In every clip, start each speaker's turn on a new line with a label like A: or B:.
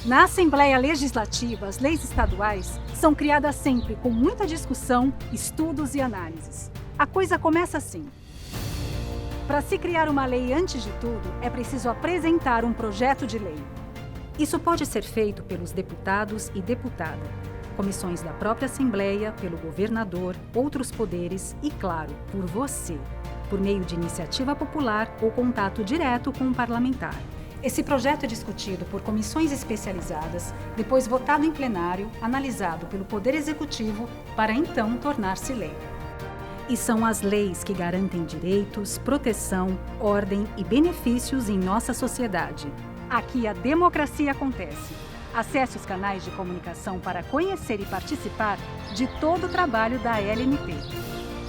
A: Na Assembleia Legislativa, as leis estaduais são criadas sempre com muita discussão, estudos e análises. A coisa começa assim. Para se criar uma lei, antes de tudo, é preciso apresentar um projeto de lei. Isso pode ser feito pelos deputados e deputada, comissões da própria Assembleia, pelo governador, outros poderes e, claro, por você, por meio de iniciativa popular ou contato direto com o parlamentar. Esse projeto é discutido por comissões especializadas, depois votado em plenário, analisado pelo Poder Executivo, para então tornar-se lei. E são as leis que garantem direitos, proteção, ordem e benefícios em nossa sociedade. Aqui a democracia acontece. Acesse os canais de comunicação para conhecer e participar de todo o trabalho da LMP.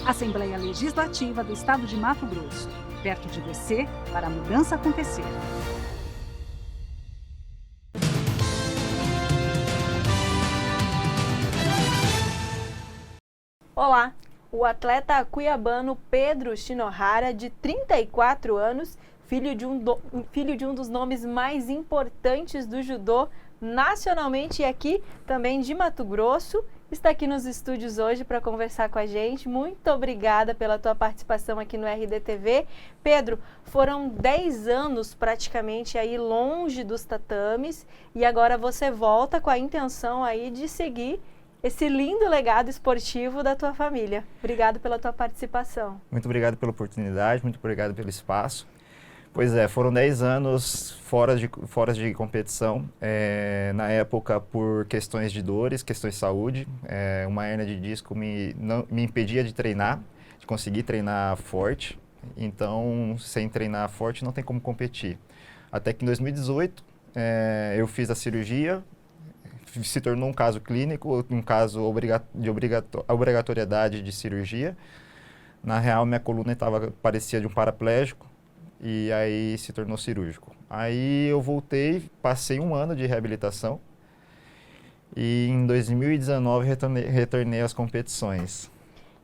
A: Assembleia Legislativa do Estado de Mato Grosso. Perto de você, para a mudança acontecer.
B: Olá! O atleta cuiabano Pedro Shinohara, de 34 anos, filho de um dos nomes mais importantes do judô nacionalmente e aqui também de Mato Grosso, está aqui nos estúdios hoje para conversar com a gente. Muito obrigada pela tua participação aqui no RDTV. Pedro, foram 10 anos praticamente aí longe dos tatames e agora você volta com a intenção aí de seguir esse lindo legado esportivo da tua família. Obrigado pela tua participação.
C: Muito obrigado pela oportunidade, muito obrigado pelo espaço. Pois é, foram 10 anos fora de competição, na época por questões de dores, questões de saúde. Uma hérnia de disco me impedia de treinar, de conseguir treinar forte. Então, sem treinar forte não tem como competir. Até que em 2018 eu fiz a cirurgia, se tornou um caso clínico, um caso de obrigatoriedade de cirurgia. Na real, minha coluna parecia de um paraplégico e aí se tornou cirúrgico. Aí eu voltei, passei um ano de reabilitação e em 2019 retornei às competições.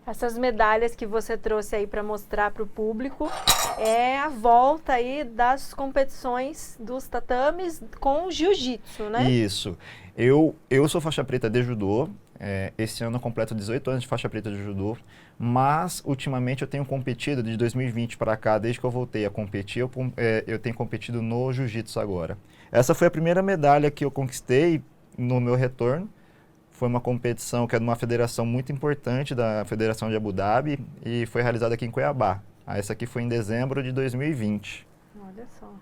B: Essas medalhas que você trouxe aí para mostrar para o público é a volta aí das competições dos tatames com jiu-jitsu, né?
C: Isso. Eu sou faixa preta de judô, esse ano eu completo 18 anos de faixa preta de judô, mas ultimamente eu tenho competido, de 2020 para cá, desde que eu voltei a competir, eu tenho competido no jiu-jitsu agora. Essa foi a primeira medalha que eu conquistei no meu retorno. Foi uma competição que é de uma federação muito importante, da Federação de Abu Dhabi, e foi realizada aqui em Cuiabá. Essa aqui foi em dezembro de 2020.
B: Olha só.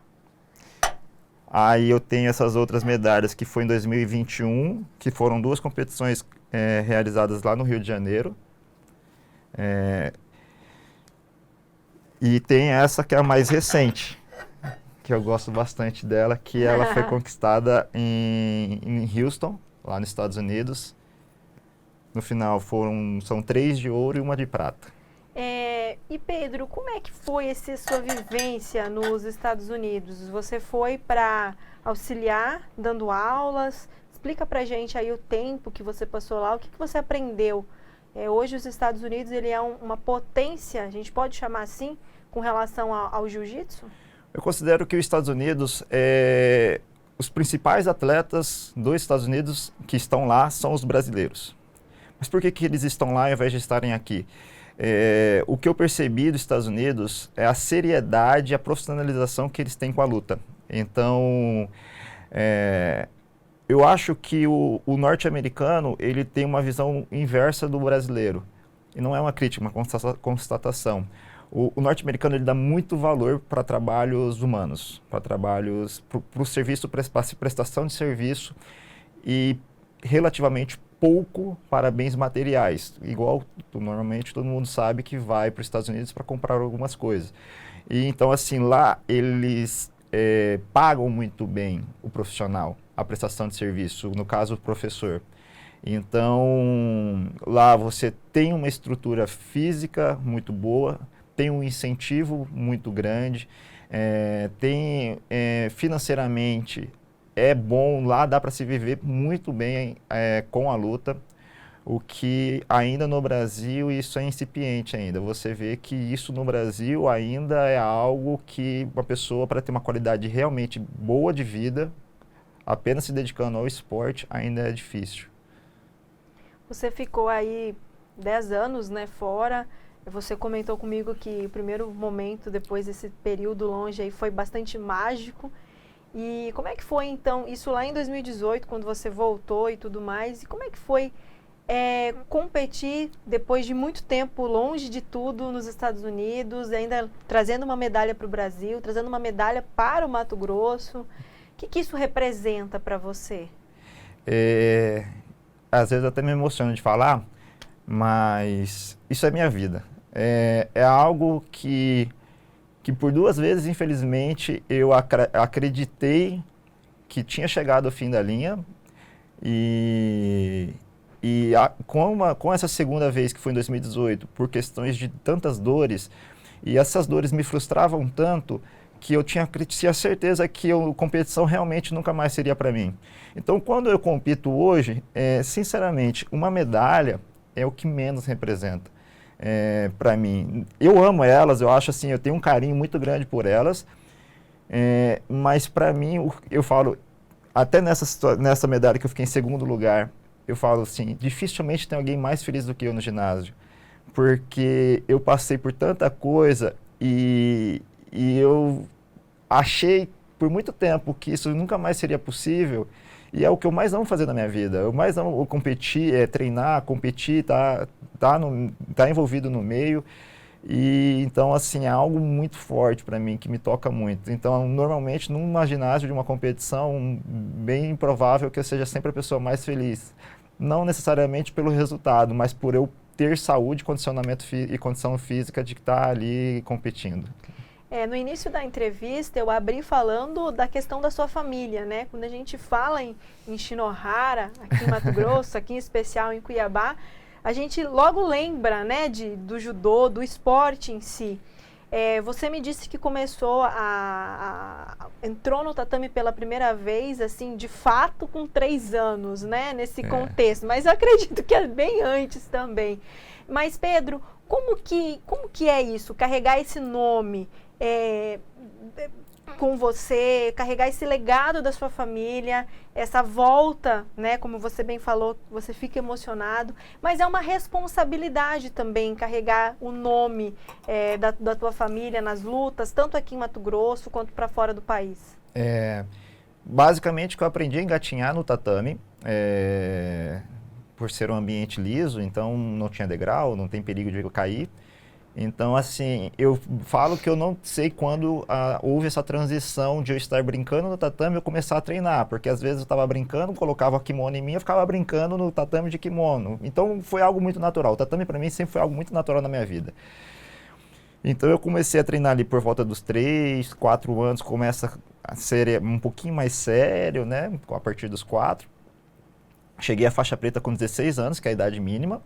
C: Aí eu tenho essas outras medalhas que foi em 2021, que foram 2 competições realizadas lá no Rio de Janeiro. E tem essa que é a mais recente, que eu gosto bastante dela, que ela foi conquistada em Houston, lá nos Estados Unidos. No final são 3 de ouro e 1 de prata.
B: E Pedro, como é que foi essa sua vivência nos Estados Unidos? Você foi para auxiliar, dando aulas? Explica pra gente aí o tempo que você passou lá, o que você aprendeu. Hoje os Estados Unidos ele é uma potência, a gente pode chamar assim, com relação ao jiu-jitsu?
C: Eu considero que os Estados Unidos, os principais atletas dos Estados Unidos que estão lá são os brasileiros. Mas por que eles estão lá ao invés de estarem aqui? O que eu percebi dos Estados Unidos é a seriedade e a profissionalização que eles têm com a luta. Então, eu acho que o norte-americano ele tem uma visão inversa do brasileiro. E não é uma crítica, uma constatação. O norte-americano ele dá muito valor para trabalhos humanos, para trabalhos, para o serviço, para prestação de serviço e relativamente pouco para bens materiais, igual normalmente todo mundo sabe que vai para os Estados Unidos para comprar algumas coisas. E então assim, lá eles pagam muito bem o profissional, a prestação de serviço, no caso o professor. Então lá você tem uma estrutura física muito boa, tem um incentivo muito grande, financeiramente é bom, lá dá para se viver muito bem com a luta, o que ainda no Brasil isso é incipiente ainda. Você vê que isso no Brasil ainda é algo que uma pessoa, para ter uma qualidade realmente boa de vida, apenas se dedicando ao esporte, ainda é difícil.
B: Você ficou aí 10 anos, né, fora. Você comentou comigo que o primeiro momento, depois desse período longe, aí foi bastante mágico. E como é que foi, então, isso lá em 2018, quando você voltou e tudo mais? E como é que foi competir depois de muito tempo longe de tudo nos Estados Unidos, ainda trazendo uma medalha para o Brasil, trazendo uma medalha para o Mato Grosso? O que isso representa para você?
C: Às vezes até me emociono de falar, mas isso é minha vida. É algo que por 2 vezes, infelizmente, eu acreditei que tinha chegado ao fim da linha com essa segunda vez, que foi em 2018, por questões de tantas dores, e essas dores me frustravam tanto que eu tinha certeza que a competição realmente nunca mais seria para mim. Então, quando eu compito hoje, sinceramente, uma medalha é o que menos representa para mim. Eu amo elas, eu acho assim, eu tenho um carinho muito grande por elas, mas para mim, eu falo, até nessa medalha que eu fiquei em segundo lugar, eu falo assim, dificilmente tem alguém mais feliz do que eu no ginásio, porque eu passei por tanta coisa e eu achei por muito tempo que isso nunca mais seria possível, e é o que eu mais amo fazer na minha vida. Eu mais amo competir, treinar, competir, tá envolvido no meio. E então, assim, é algo muito forte para mim, que me toca muito. Então, normalmente, numa ginásio de uma competição, bem improvável que eu seja sempre a pessoa mais feliz. Não necessariamente pelo resultado, mas por eu ter saúde, condicionamento e condição física de estar ali competindo.
B: No início da entrevista, eu abri falando da questão da sua família, né? Quando a gente fala em Shinohara, aqui em Mato Grosso, aqui em especial em Cuiabá, a gente logo lembra, né, do judô, do esporte em si. Você me disse que entrou no tatame pela primeira vez, assim, de fato, com 3 anos, né, nesse contexto. Mas eu acredito que é bem antes também. Mas, Pedro, como que é isso? Carregar esse nome com você, carregar esse legado da sua família, essa volta, né, como você bem falou, você fica emocionado, mas é uma responsabilidade também carregar o nome da tua família nas lutas, tanto aqui em Mato Grosso quanto para fora do país.
C: Basicamente, que eu aprendi a engatinhar no tatame, por ser um ambiente liso, então não tinha degrau, não tem perigo de eu cair. Então, assim, eu falo que eu não sei quando houve essa transição de eu estar brincando no tatame e eu começar a treinar, porque às vezes eu estava brincando, colocava kimono em mim, eu ficava brincando no tatame de kimono. Então, foi algo muito natural. O tatame, para mim, sempre foi algo muito natural na minha vida. Então, eu comecei a treinar ali por volta dos 3, 4 anos, começa a ser um pouquinho mais sério, né, a partir dos 4. Cheguei à faixa preta com 16 anos, que é a idade mínima.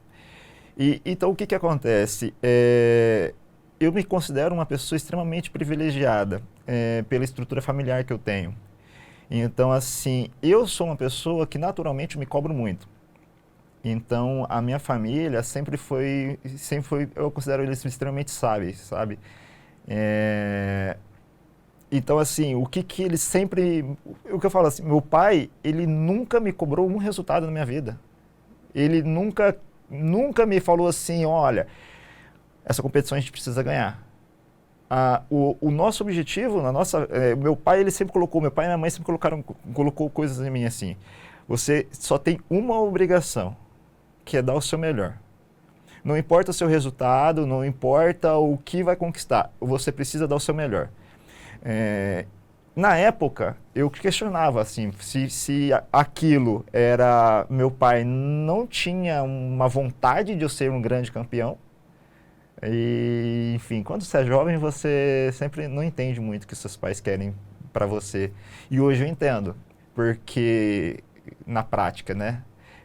C: Então, o que acontece? Eu me considero uma pessoa extremamente privilegiada pela estrutura familiar que eu tenho. Então, assim, eu sou uma pessoa que naturalmente me cobro muito. Então, a minha família sempre foi, eu considero eles extremamente sábios, sabe? Então, assim, o que eles sempre... O que eu falo assim, meu pai, ele nunca me cobrou um resultado na minha vida. Ele nunca me falou assim, olha, essa competição a gente precisa ganhar. O nosso objetivo, meu pai e minha mãe sempre colocou coisas em mim assim, você só tem uma obrigação, que é dar o seu melhor. Não importa o seu resultado, não importa o que vai conquistar, você precisa dar o seu melhor. Na época, eu questionava assim, se aquilo era... Meu pai não tinha uma vontade de eu ser um grande campeão. E, enfim, quando você é jovem, você sempre não entende muito o que seus pais querem para você. E hoje eu entendo, porque na prática, né?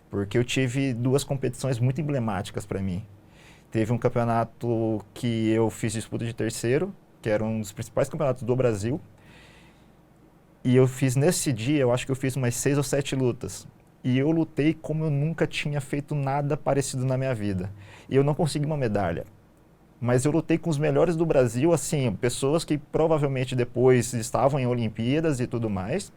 C: Porque eu tive 2 competições muito emblemáticas para mim. Teve um campeonato que eu fiz disputa de terceiro, que era um dos principais campeonatos do Brasil. E eu fiz nesse dia, eu acho que eu fiz umas 6 ou 7 lutas. E eu lutei como eu nunca tinha feito nada parecido na minha vida. E eu não consegui uma medalha. Mas eu lutei com os melhores do Brasil, assim, pessoas que provavelmente depois estavam em Olimpíadas e tudo mais.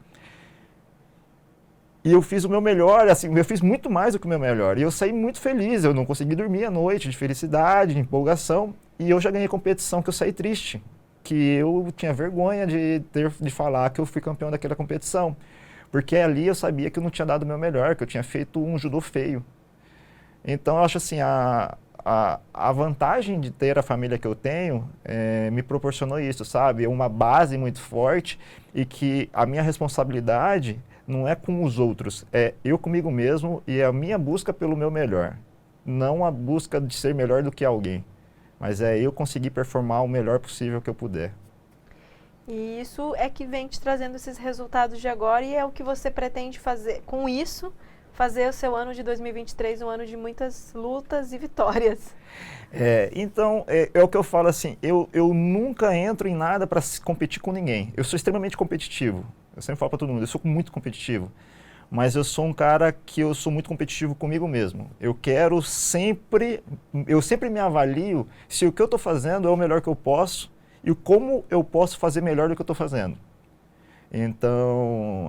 C: E eu fiz o meu melhor, assim, eu fiz muito mais do que o meu melhor. E eu saí muito feliz, eu não consegui dormir à noite, de felicidade, de empolgação. E eu já ganhei competição que eu saí triste, que eu tinha vergonha de falar que eu fui campeão daquela competição. Porque ali eu sabia que eu não tinha dado o meu melhor, que eu tinha feito um judô feio. Então eu acho assim, a vantagem de ter a família que eu tenho me proporcionou isso, sabe? É uma base muito forte e que a minha responsabilidade não é com os outros, é eu comigo mesmo e a minha busca pelo meu melhor. Não a busca de ser melhor do que alguém, mas é eu conseguir performar o melhor possível que eu puder.
B: E isso é que vem te trazendo esses resultados de agora e é o que você pretende fazer com isso, fazer o seu ano de 2023 um ano de muitas lutas e vitórias.
C: Então, é o que eu falo assim, eu nunca entro em nada para competir com ninguém. Eu sou extremamente competitivo. Eu sempre falo para todo mundo, eu sou muito competitivo. Mas eu sou um cara que eu sou muito competitivo comigo mesmo. Eu sempre me avalio se o que eu estou fazendo é o melhor que eu posso e como eu posso fazer melhor do que eu estou fazendo. Então,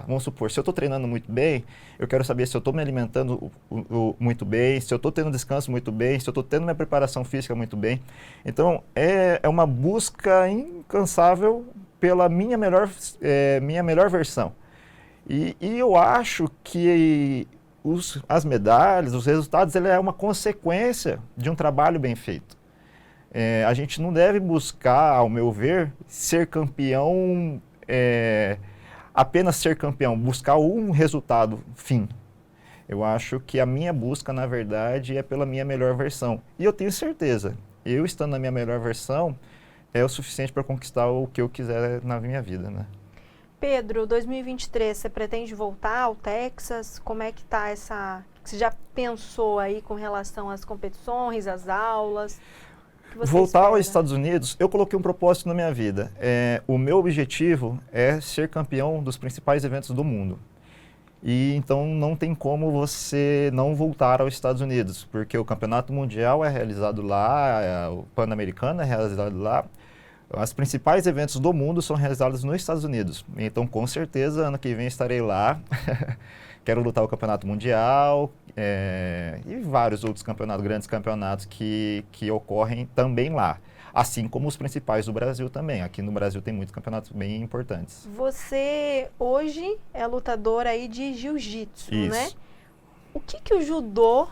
C: vamos supor, se eu estou treinando muito bem, eu quero saber se eu estou me alimentando muito bem, se eu estou tendo descanso muito bem, se eu estou tendo minha preparação física muito bem. Então, é uma busca incansável pela minha melhor versão. E eu acho que as medalhas, os resultados, ele é uma consequência de um trabalho bem feito. A gente não deve buscar, ao meu ver, ser campeão, apenas ser campeão, buscar um resultado fim. Eu acho que a minha busca, na verdade, é pela minha melhor versão. E eu tenho certeza, eu estando na minha melhor versão, é o suficiente para conquistar o que eu quiser na minha vida, né?
B: Pedro, 2023, você pretende voltar ao Texas? Como é que está Você já pensou aí com relação às competições, às aulas?
C: Voltar aos Estados Unidos, eu coloquei um propósito na minha vida. O meu objetivo é ser campeão dos principais eventos do mundo. E então não tem como você não voltar aos Estados Unidos, porque o Campeonato Mundial é realizado lá, o Pan-Americano é realizado lá. Os principais eventos do mundo são realizados nos Estados Unidos. Então, com certeza, ano que vem estarei lá. Quero lutar o Campeonato Mundial e vários outros grandes campeonatos que ocorrem também lá. Assim como os principais do Brasil também. Aqui no Brasil tem muitos campeonatos bem importantes.
B: Você hoje é lutador aí de jiu-jitsu, né?
C: Isso.
B: O que o judô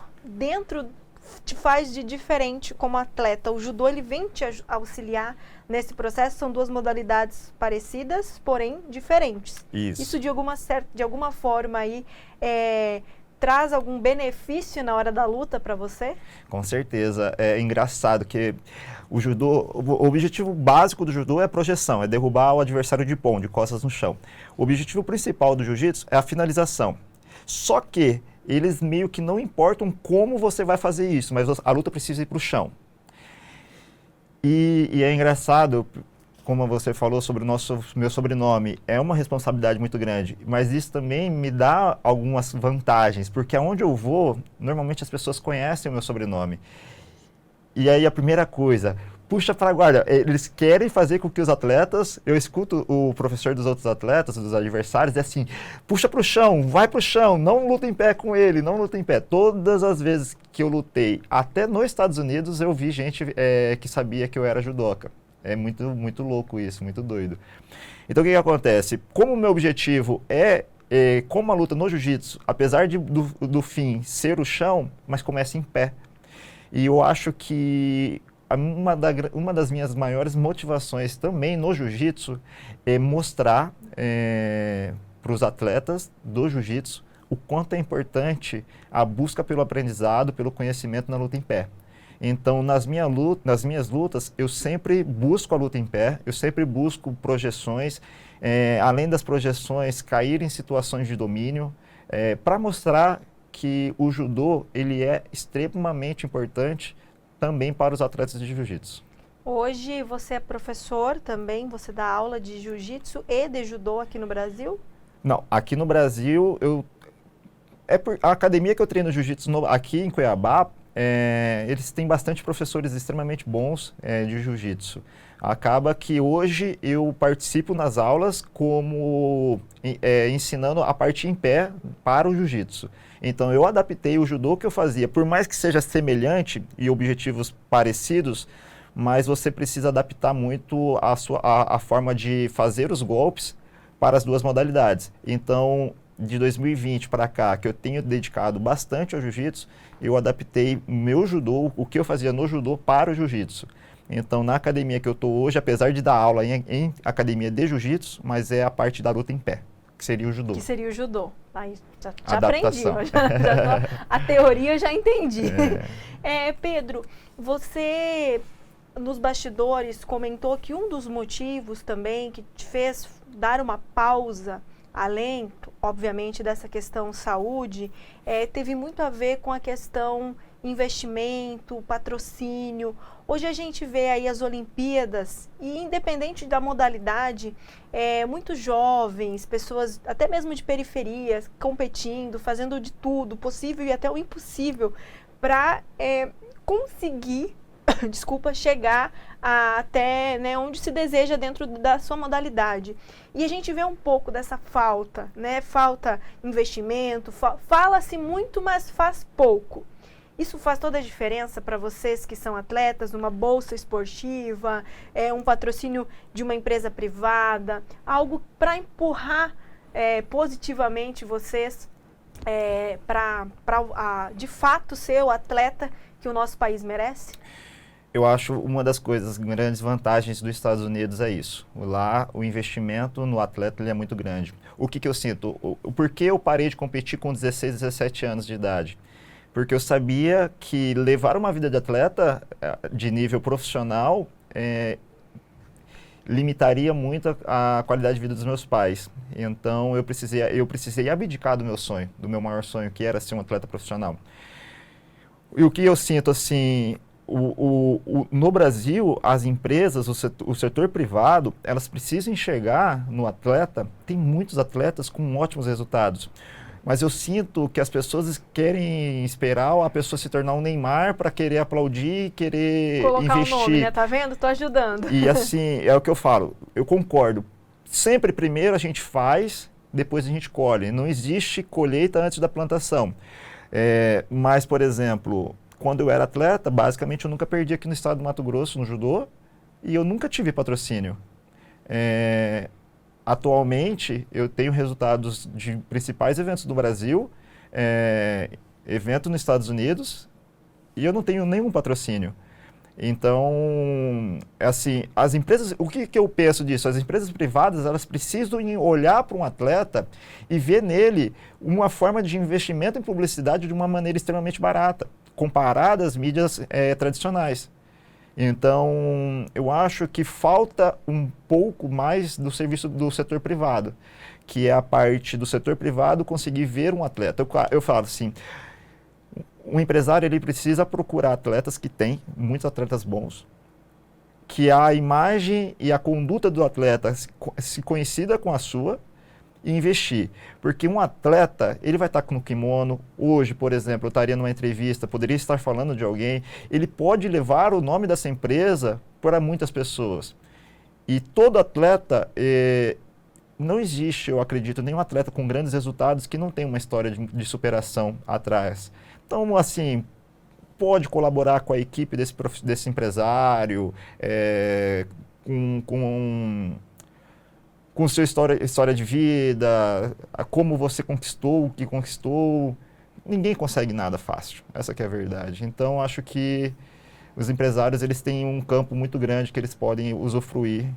B: te faz de diferente como atleta? O judô, ele vem te auxiliar nesse processo? São duas modalidades parecidas, porém diferentes. Isso de alguma forma aí traz algum benefício na hora da luta para você?
C: Com certeza. É engraçado que o judô, o objetivo básico do judô é a projeção, é derrubar o adversário de costas no chão. O objetivo principal do jiu-jitsu é a finalização. Só que eles meio que não importam como você vai fazer isso, mas a luta precisa ir para o chão. E é engraçado, como você falou sobre o meu sobrenome, é uma responsabilidade muito grande, mas isso também me dá algumas vantagens, porque aonde eu vou, normalmente as pessoas conhecem o meu sobrenome. E aí a primeira coisa, puxa para a guarda, eles querem fazer com que os atletas, eu escuto o professor dos outros atletas, dos adversários, é assim, puxa para o chão, vai para o chão, não luta em pé com ele, não luta em pé. Todas as vezes que eu lutei, até nos Estados Unidos, eu vi gente que sabia que eu era judoca. É muito, muito louco isso, muito doido. Então o que acontece? Como o meu objetivo como a luta no jiu-jitsu, apesar do fim ser o chão, mas começa em pé. E eu acho que uma das minhas maiores motivações também no jiu-jitsu é mostrar para os atletas do jiu-jitsu o quanto é importante a busca pelo aprendizado, pelo conhecimento na luta em pé. Então, nas minhas lutas, eu sempre busco a luta em pé, eu sempre busco projeções, além das projeções, cair em situações de domínio, para mostrar que o judô ele é extremamente importante também para os atletas de jiu-jitsu.
B: Hoje você é professor também, você dá aula de jiu-jitsu e de judô aqui no Brasil?
C: Não, aqui no Brasil, a academia que eu treino jiu-jitsu aqui em Cuiabá, eles têm bastante professores extremamente bons de jiu-jitsu. Acaba que hoje eu participo nas aulas como ensinando a parte em pé para o jiu-jitsu. Então eu adaptei o judô que eu fazia, por mais que seja semelhante e objetivos parecidos, mas você precisa adaptar muito a forma de fazer os golpes para as duas modalidades. Então, de 2020 para cá, que eu tenho dedicado bastante ao jiu-jitsu, eu adaptei meu judô, o que eu fazia no judô, para o jiu-jitsu. Então, na academia que eu estou hoje, apesar de dar aula em academia de jiu-jitsu, mas é a parte da luta em pé, que seria o judô.
B: Que seria o judô. Aí, já aprendi. A teoria eu já entendi. Pedro, você, nos bastidores, comentou que um dos motivos também que te fez dar uma pausa, além, obviamente, dessa questão saúde, teve muito a ver com a questão investimento, patrocínio. Hoje a gente vê aí as Olimpíadas e, independente da modalidade, muitos jovens, pessoas até mesmo de periferias, competindo, fazendo de tudo, possível e até o impossível, para conseguir chegar até onde se deseja dentro da sua modalidade. E a gente vê um pouco dessa falta, falta investimento, fala-se muito, mas faz pouco. Isso faz toda a diferença para vocês que são atletas, uma bolsa esportiva, um patrocínio de uma empresa privada, algo para empurrar positivamente vocês para de fato ser o atleta que o nosso país merece?
C: Eu acho uma das grandes vantagens dos Estados Unidos é isso. Lá, o investimento no atleta ele é muito grande. O que eu sinto? Por que eu parei de competir com 16, 17 anos de idade? Porque eu sabia que levar uma vida de atleta de nível profissional limitaria muito a qualidade de vida dos meus pais. Então, eu precisei abdicar do meu sonho, do meu maior sonho, que era ser um atleta profissional. E o que eu sinto, assim, no Brasil, as empresas, o setor privado, elas precisam enxergar no atleta, tem muitos atletas com ótimos resultados. Mas eu sinto que as pessoas querem esperar a pessoa se tornar um Neymar para querer aplaudir, querer
B: colocar
C: investir.
B: Colocar o nome, né? Tá vendo? Tô ajudando.
C: E assim, é o que eu falo, eu concordo. Sempre primeiro a gente faz, depois a gente colhe. Não existe colheita antes da plantação. Mas, por exemplo, quando eu era atleta, basicamente eu nunca perdi aqui no estado do Mato Grosso, no judô, e eu nunca tive patrocínio. Atualmente, eu tenho resultados de principais eventos do Brasil, evento nos Estados Unidos, e eu não tenho nenhum patrocínio. Então, assim, as empresas, o que eu penso disso? As empresas privadas, elas precisam olhar para um atleta e ver nele uma forma de investimento em publicidade de uma maneira extremamente barata, comparada às mídias tradicionais. Então, eu acho que falta um pouco mais do serviço do setor privado, que é a parte do setor privado conseguir ver um atleta. Eu falo assim, o empresário ele precisa procurar atletas que têm, muitos atletas bons, que a imagem e a conduta do atleta se coincida com a sua, e investir. Porque um atleta, ele vai estar no kimono, hoje, por exemplo, eu estaria numa entrevista, poderia estar falando de alguém, ele pode levar o nome dessa empresa para muitas pessoas. E todo atleta, não existe, eu acredito, nenhum atleta com grandes resultados que não tem uma história de superação atrás. Então, assim, pode colaborar com a equipe desse empresário, com sua história de vida, como você conquistou o que conquistou. Ninguém consegue nada fácil, essa que é a verdade. Então, acho que os empresários eles têm um campo muito grande que eles podem usufruir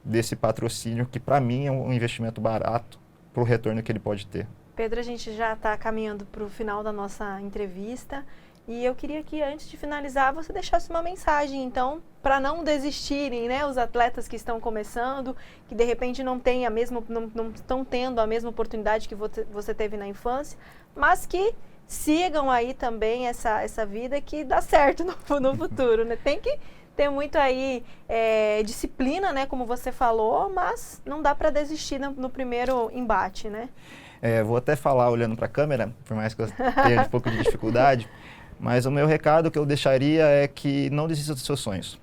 C: desse patrocínio, que para mim é um investimento barato para o retorno que ele pode ter.
B: Pedro, a gente já está caminhando para o final da nossa entrevista. E eu queria que, antes de finalizar, você deixasse uma mensagem, então, para não desistirem, os atletas que estão começando, que de repente não estão tendo a mesma oportunidade que você teve na infância, mas que sigam aí também essa vida que dá certo no futuro, né? Tem que ter muito aí disciplina, como você falou, mas não dá para desistir no primeiro embate, né?
C: Vou até falar olhando para a câmera, por mais que eu tenha um pouco de dificuldade. Mas o meu recado que eu deixaria é que não desista dos seus sonhos.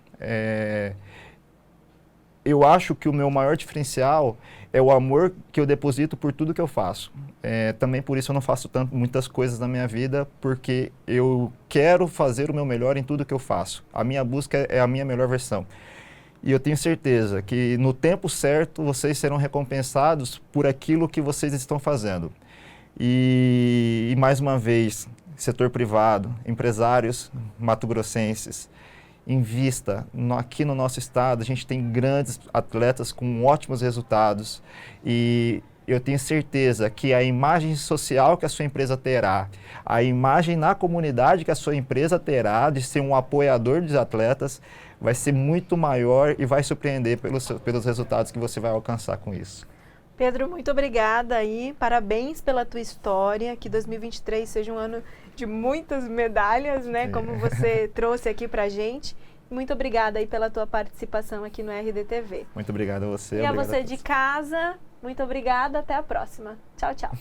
C: Eu acho que o meu maior diferencial é o amor que eu deposito por tudo que eu faço. Também por isso eu não faço muitas coisas na minha vida, porque eu quero fazer o meu melhor em tudo que eu faço. A minha busca é a minha melhor versão. E eu tenho certeza que no tempo certo vocês serão recompensados por aquilo que vocês estão fazendo. E mais uma vez, setor privado, empresários mato-grossenses, invista aqui no nosso estado. A gente tem grandes atletas com ótimos resultados e eu tenho certeza que a imagem social que a sua empresa terá, a imagem na comunidade que a sua empresa terá de ser um apoiador dos atletas vai ser muito maior e vai surpreender pelos resultados que você vai alcançar com isso.
B: Pedro, muito obrigada aí, parabéns pela tua história, que 2023 seja um ano de muitas medalhas, né, como você trouxe aqui pra gente. Muito obrigada aí pela tua participação aqui no RDTV.
C: Muito obrigado a você.
B: E a você de casa, muito obrigada, até a próxima. Tchau, tchau.